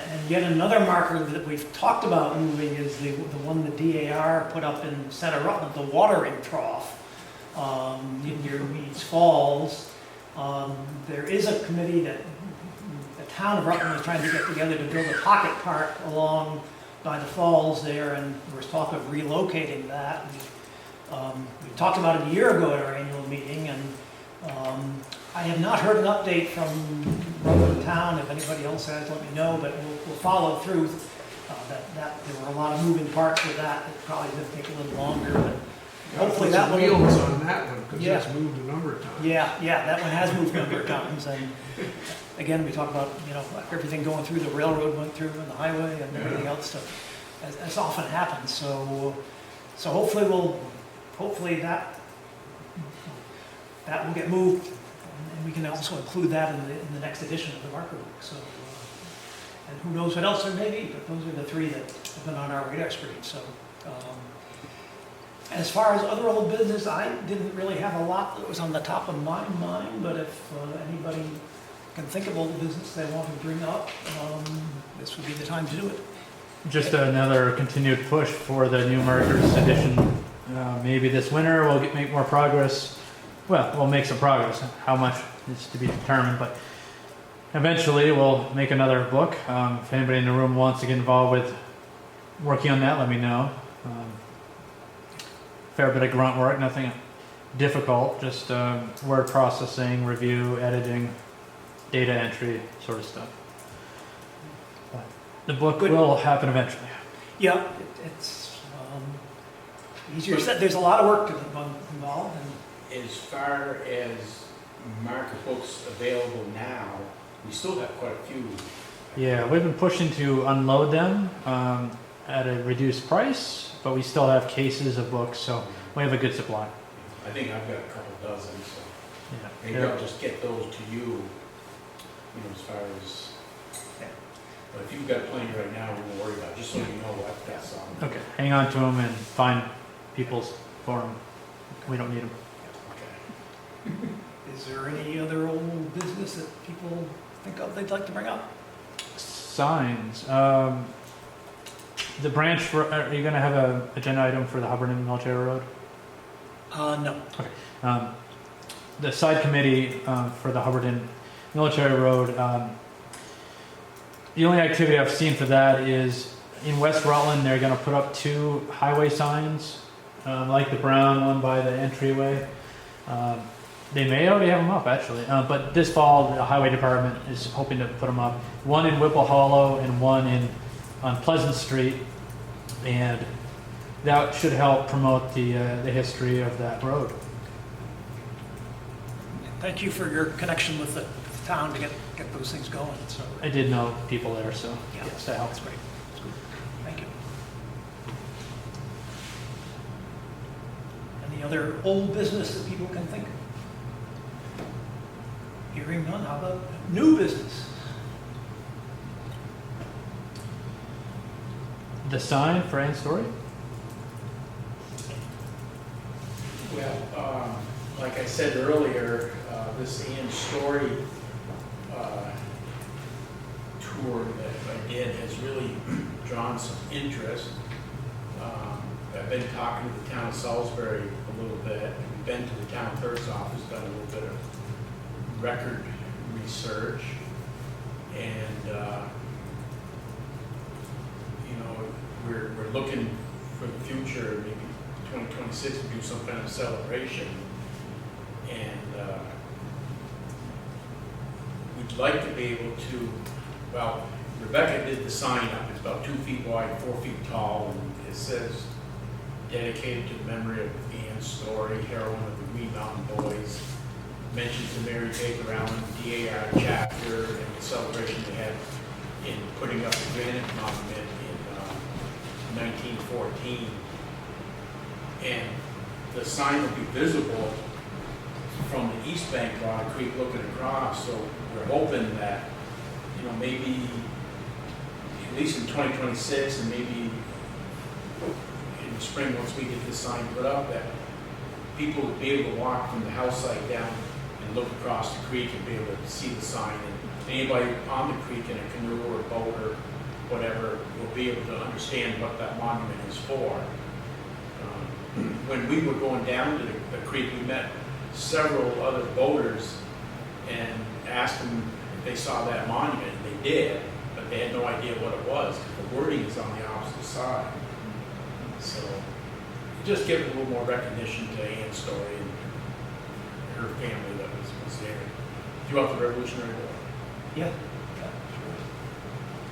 And yet another marker that we've talked about moving is the one the DAR put up in Center Rutland, the watering trough near Meads Falls. There is a committee that the town of Rutland is trying to get together to build a pocket park along by the falls there, and there was talk of relocating that. We talked about it a year ago at our annual meeting, and I have not heard an update from Rutland Town. If anybody else has, let me know, but we'll follow through. That there were a lot of moving parts with that. It probably did take a little longer, but hopefully that one. Wheels on that one, because Yeah. it's moved a number of times. Yeah, that one has moved a number of times, and again, we talk about, everything going through, the railroad went through, and the highway, and everything else, as often happens, so hopefully that will get moved, and we can also include that in the next edition of the marker book, so, and who knows what else there may be, but those are the three that have been on our radar screen, so. As far as other old business, I didn't really have a lot that was on the top of my mind, but if anybody can think of old business they want to bring up, this would be the time to do it. Just another continued push for the new markers edition. Maybe this winter we'll make more progress. Well, we'll make some progress. How much is to be determined, but eventually we'll make another book. If anybody in the room wants to get involved with working on that, let me know. Fair bit of grunt work, nothing difficult, just word processing, review, editing, data entry, sort of stuff. But the book Good. will happen eventually. Yeah, it's easier said. There's a lot of work to involved, and As far as marker books available now, we still have quite a few. Yeah, we've been pushing to unload them at a reduced price, but we still have cases of books, so we have a good supply. I think I've got a couple dozen, so Yeah. maybe I'll just get those to you, as far as, Yeah. but if you've got plenty right now, we won't worry about it, just so you know I've got some. Okay, hang on to them and find people's for them. We don't need them. Okay. is there any other old business that people think of they'd like to bring up? Signs. The branch, are you going to have an agenda item for the Hubbard and Military Road? No. The side committee for the Hubbard and Military Road, the only activity I've seen for that is in West Rutland, they're going to put up 2 highway signs, like the brown one by the entryway. They may already have them up, actually, but this fall, the highway department is hoping to put them up. One in Whipple Hollow and one on Pleasant Street, and that should help promote the history of that road. Thank you for your connection with the town to get those things going. So I did know people there, so yeah, yes, that helps. that's great. That's good. Thank you. Any other old business that people can think of? Hearing none, how about new business? The sign for Ann Story? Well, like I said earlier, this Ian Story tour that I did has really drawn some interest. I've been talking to the town of Salisbury a little bit, been to the town clerk's office, done a little bit of record research, and we're looking for the future, maybe 2026, to do some kind of celebration, and we'd like to be able to, well, Rebecca did the sign up. It's about 2 feet wide, 4 feet tall, and it says dedicated to the memory of Ann Story, heroine of the Green Mountain Boys. Mentions the Mary Baker Allen DAR chapter and the celebration they had in putting up the granite monument in 1914. And the sign will be visible from the east bank of Otter Creek looking across, so we're hoping that, you know, maybe at least in 2026 and maybe in the spring, once we get this sign put up, that people would be able to walk from the house site down and look across the creek and be able to see the sign. And anybody on the creek in a canoe or a boat or whatever will be able to understand what that monument is for. When we were going down to the creek, we met several other boaters and asked them if they saw that monument, and they did, but they had no idea what it was, because the wording is on the opposite side. So, just give it a little more recognition to Ann's story and her family that was there throughout the Revolutionary War. Yeah. Yeah, sure.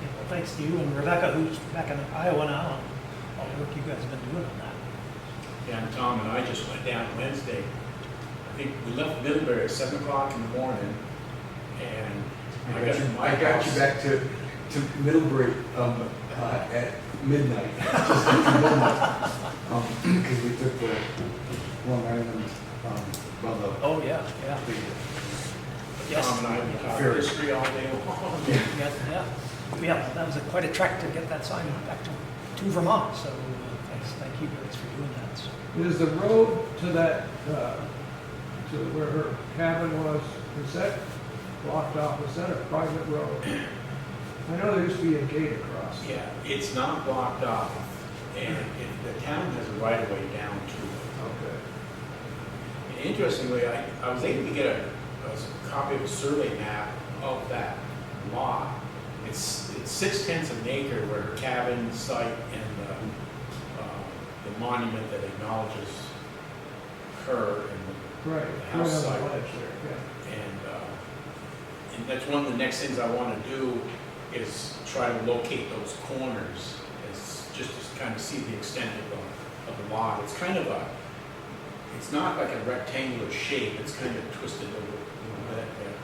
Yeah, well, thanks to you and Rebecca, who's back in Iowa now, and all the work you guys have been doing on that. Yeah, and Tom and I just went down Wednesday. I think we left Middlebury at 7 o'clock in the morning, and I got to my I got house. you back to Middlebury at midnight, just after midnight, because we took the Long Island, well, the Oh, yeah, yeah. Yes. Tom and I would talk Fair. history all day long. Yeah, yeah, that was quite a trek to get that sign back to Vermont, so thank you guys for doing that. So. Is the road to that, to where her cabin was, is that blocked off? Is that a private road? I know there used to be a gate across. Yeah, it's not blocked off, and the town has a right of way down to it. Okay. And interestingly, I was able to get a copy of a survey map of that lot. It's 6/10 of an acre where her cabin site and the monument that acknowledges her and Right, the right house on site. the ledge there, yeah. And that's one of the next things I want to do is try to locate those corners, just to kind of see the extent of the lot. It's kind of it's not like a rectangular shape, it's kind of twisted a little bit there.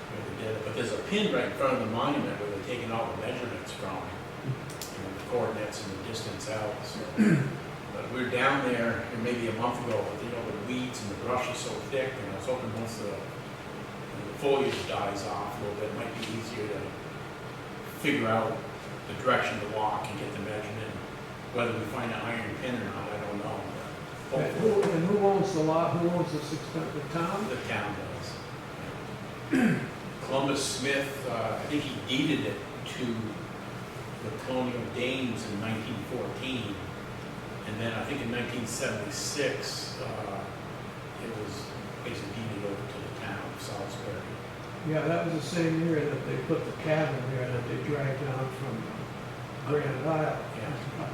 Where they did it. But there's a pin right in front of the monument where they're taking all the measurements from, the coordinates and the distance out. So. But we were down there maybe a month ago, but the weeds and the brush is so thick, and I was hoping once the foliage dies off a little bit, it might be easier to figure out the direction to walk and get the measurement. Whether we find an iron pin or not, I don't know. But And who owns the lot? Who owns the 6/10, the town? the town does. Columbus Smith, I think he deeded it to the colonial Danes in 1914. And then I think in 1976, it was basically deeded over to the town of Salisbury. Yeah, that was the same year that they put the cabin there that they dragged down from Grand Isle. Yeah.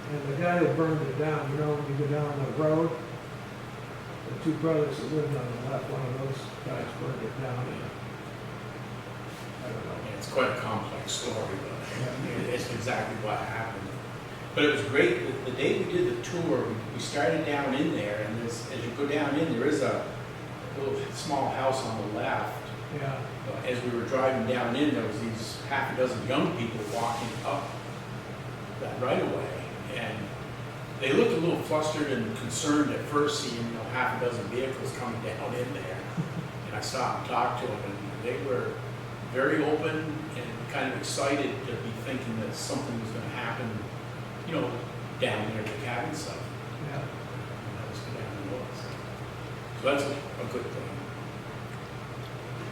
And the guy that burned it down, you know, when you go down the road, the two brothers that lived on the left, one of those guys burned it down. And I don't know. Yeah, it's quite a complex story, but it's exactly what happened. But it was great. The day we did the tour, we started down in there, and as you go down in, there is a little small house on the left. Yeah. But as we were driving down in, there was these half a dozen young people walking up that right away. And they looked a little flustered and concerned at first, seeing half a dozen vehicles coming down in there. And I stopped and talked to them, and they were very open and kind of excited to be thinking that something was going to happen, down there at the cabin site. Yeah. And that was down in the woods. So that's a good thing.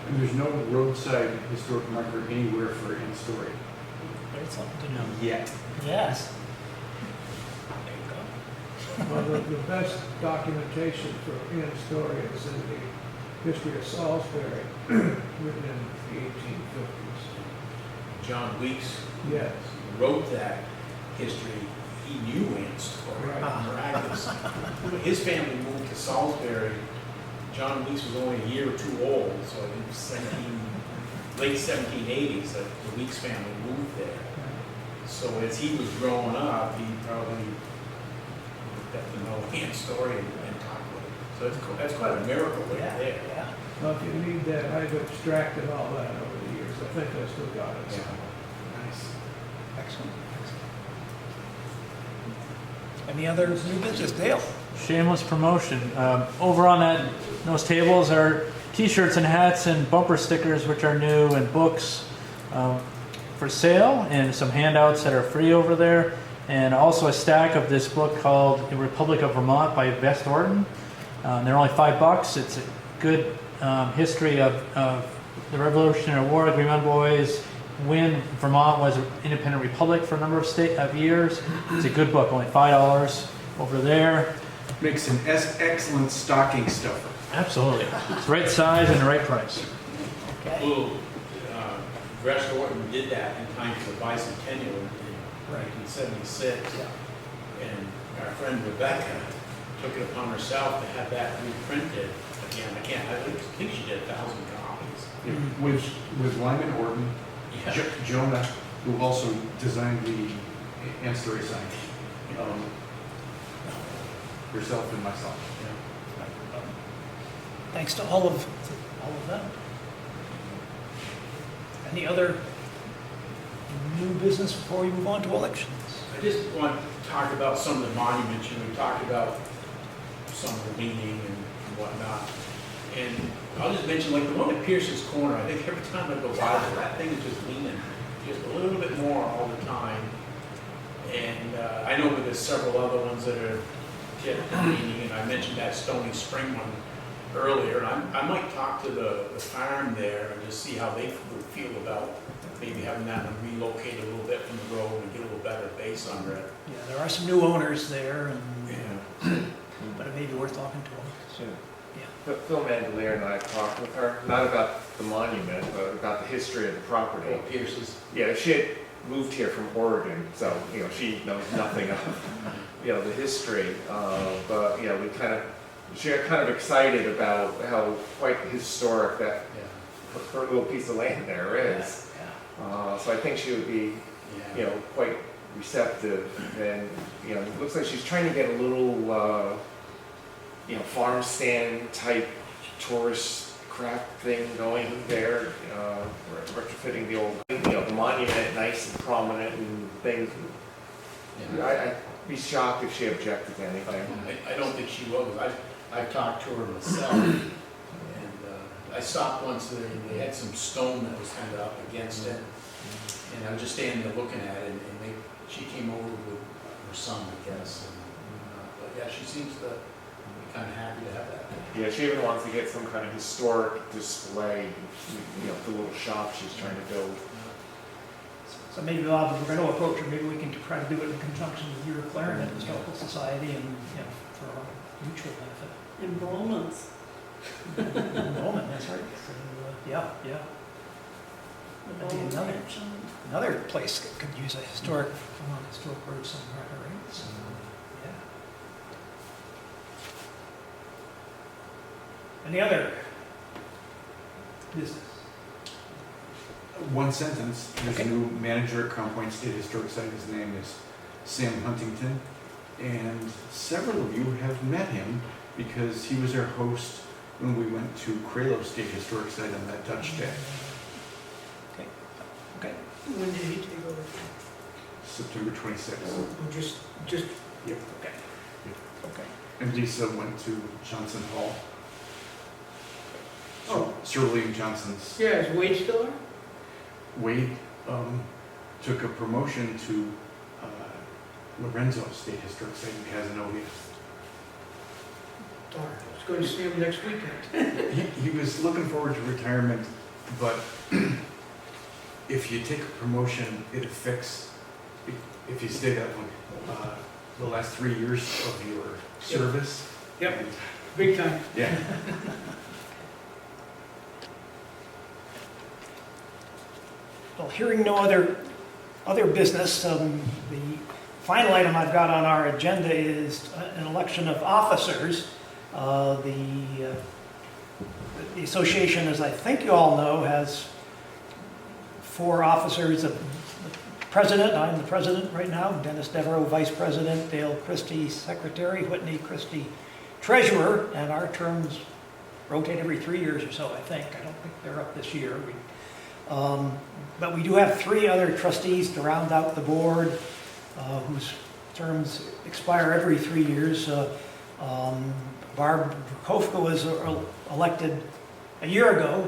And there's no roadside historic marker anywhere for Ann's story. There's something to know. Yet. Yes. There you go. Well, the best documentation for Ann's story is in the history of Salisbury, written in the 1850s. John Weeks Yes. wrote that history. He knew Ann's story, Right. miraculously. His family moved to Salisbury. John Weeks was only a year or two old, so it was late 1780s that the Weeks family moved there. So as he was growing up, he probably got to know Ann's story and talk with him. So that's quite a miracle right Yeah, there. yeah. Well, if you need that, I've extracted all that over the years. I think I still got it. Yeah. Nice. Excellent. Any other new business, Dale? Shameless promotion. Over on those tables are T-shirts and hats and bumper stickers, which are new, and books for sale, and some handouts that are free over there, and also a stack of this book called The Republic of Vermont by Vest Orton. They're only $5. It's a good history of the Revolutionary War, Green Mountain Boys, when Vermont was an independent republic for a number of years. It's a good book, only $5 over there. Makes an excellent stocking stuffer. Absolutely. It's the right size and the right price. Okay. Well, Vest Orton did that in time for the bicentennial in 1976. And our friend Rebecca took it upon herself to have that reprinted again. I think she did 1,000 copies. With Lyman Orton, Yeah. Jonah, who also designed the ancillary sign, yourself and myself. Thanks to all of them. Any other new business before we move on to elections? I just want to talk about some of the monuments, we talked about some of the leaning and whatnot. And I'll just mention, like the one at Pierce's Corner, I think every time I go by there, that thing is just leaning just a little bit more all the time. And I know that there's several other ones that are leaning, and I mentioned that Stony Spring one earlier. And I might talk to the farm there and just see how they would feel about maybe having that one relocated a little bit from the road and get a little better base under it. Yeah, there are some new owners there, and Yeah. but it may be worth talking to them. Phil Mandelier and I talked with her, not about the monument, but about the history of the property. Oh, Pierce's. Yeah, she had moved here from Oregon, so, she knows nothing of, the history. But, she got kind of excited about how quite historic that her little piece of land there is. So I think she would be, quite receptive. And, it looks like she's trying to get a little, farm stand type tourist craft thing going there, retrofitting the old, the monument, nice and prominent and things. I'd be shocked if she objected to anything. I don't think she will, because I've talked to her myself, and I stopped once there, and they had some stone that was kind of up against it, and I was just standing there looking at it, and she came over with her son, I guess, but yeah, she seems to be kind of happy to have that. Yeah, she even wants to get some kind of historic display, the little shop she's trying to build. So maybe, Bob, if we're going to approach her, maybe we can try to do it in conjunction with your Clarendon Historical Society and, for our mutual benefit. Enrollments. Enrollment, that's right. So, yeah. That'd be another place that could use a historic road somewhere, right? So, yeah. Any other business? One sentence, there's a Okay. new manager at Crown Point State Historic Site. His name is Sam Huntington. And several of you have met him because he was our host when we went to Kralo State Historic Site on that Dutch day, Okay. When did he take over? September 26th. Just, Yep. Okay. And Lisa went to Johnson Hall. Oh. Sir William Johnson's. yeah, is Wade still there? Wade took a promotion to Lorenzo State Historic Site in Casanova. Darn, I was going to see him next weekend. He was looking forward to retirement, but if you take a promotion, it affects, if you stay that one, the last 3 years of your service. Yep, big time. Yeah. Well, hearing no other business, the final item I've got on our agenda is an election of officers. The association, as I think you all know, has 4 officers. president. I'm the president right now. Dennis Devereaux, vice president. Dale Christie, secretary. Whitney Christie, treasurer. And our terms rotate every 3 years or so, I think. I don't think they're up this year. But we do have 3 other trustees to round out the board whose terms expire every 3 years. Barb Kofka was elected a year ago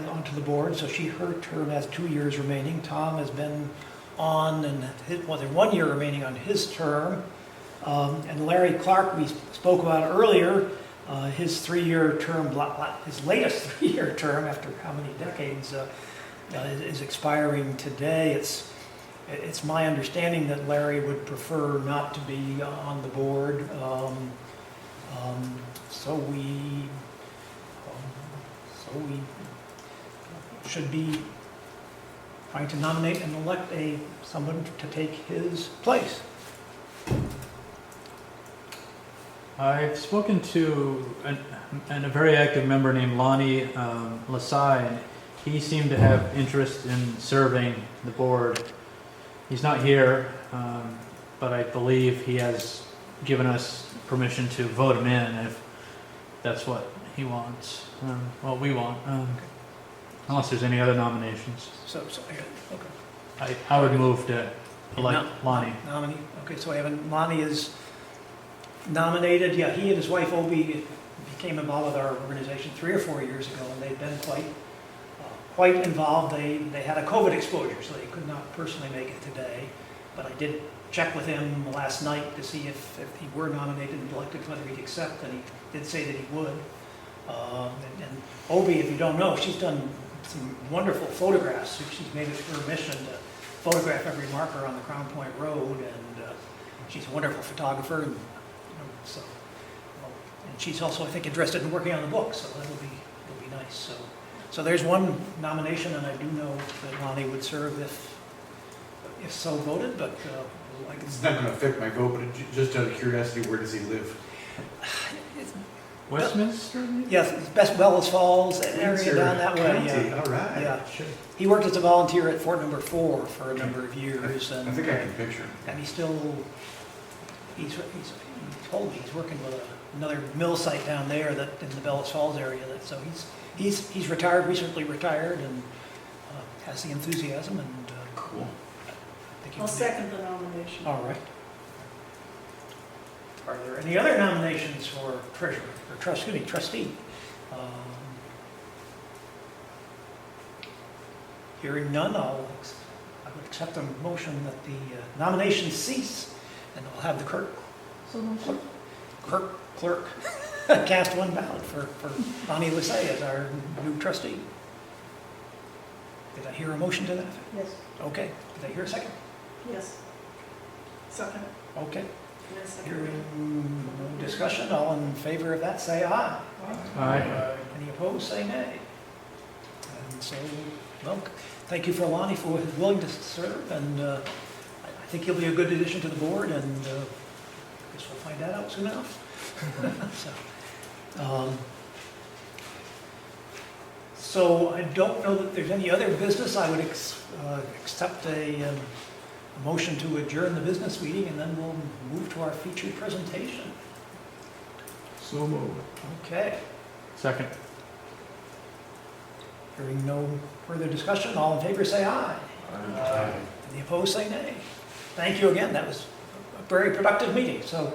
onto the board, so her term has 2 years remaining. Tom has been on, and there's 1 year remaining on his term. And Larry Clark, we spoke about earlier, his 3-year term, his latest 3-year term after how many decades, is expiring today. It's my understanding that Larry would prefer not to be on the board. So we should be trying to nominate and elect someone to take his place. I've spoken to a very active member named Lonnie Lasai, and he seemed to have interest in serving the board. He's not here, but I believe he has given us permission to vote him in if that's what he wants, what we want, unless there's any other nominations. So okay. I would move to elect Lonnie. Nominee. Okay, so Lonnie is nominated. Yeah, he and his wife Obie became involved with our organization 3 or 4 years ago, and they've been quite involved. They had a COVID exposure, so they could not personally make it today. But I did check with him last night to see if he were nominated and elected, whether he'd accept, and he did say that he would. And Obie, if you don't know, she's done some wonderful photographs. She's made it her mission to photograph every marker on the Crown Point Road, and she's a wonderful photographer. And, and she's also, I think, interested in working on the book, so it'll be nice. So there's one nomination, and I do know that Lonnie would serve if so voted, but It's not going to affect my vote, but just out of curiosity, where does he live? Westminster? Yes, Best Bellows Falls area down that way. County, Yeah. all right. Yeah. Sure. He worked as a volunteer at Fort Number 4 for a number of years, and I think I can picture him. and he's told me he's working with another mill site down there that in the Bellows Falls area. So he's retired, recently retired, and has the enthusiasm. And Cool. I think he I'll would be- second the nomination. All right. Are there any other nominations for treasurer, or trustee? Hearing none, I would accept a motion that the nominations cease, and I'll have the So motion. clerk cast one ballot for Bonnie Lisay as our new trustee. Did I hear a motion to that? Yes. Okay. Did I hear a second? Yes. Second. Okay. Yes. Hearing no discussion, all in favor of that, say aye. Aye. Any opposed, say nay. And so, well, thank you for Lonnie for his willingness to serve, and I think he'll be a good addition to the board, and I guess we'll find that out soon enough. So I don't know that there's any other business. I would accept a motion to adjourn the business meeting, and then we'll move to our featured presentation. So moved. Okay. Second. Hearing no further discussion, all in favor say aye. Aye. Any opposed say nay. Thank you again. That was a very productive meeting. So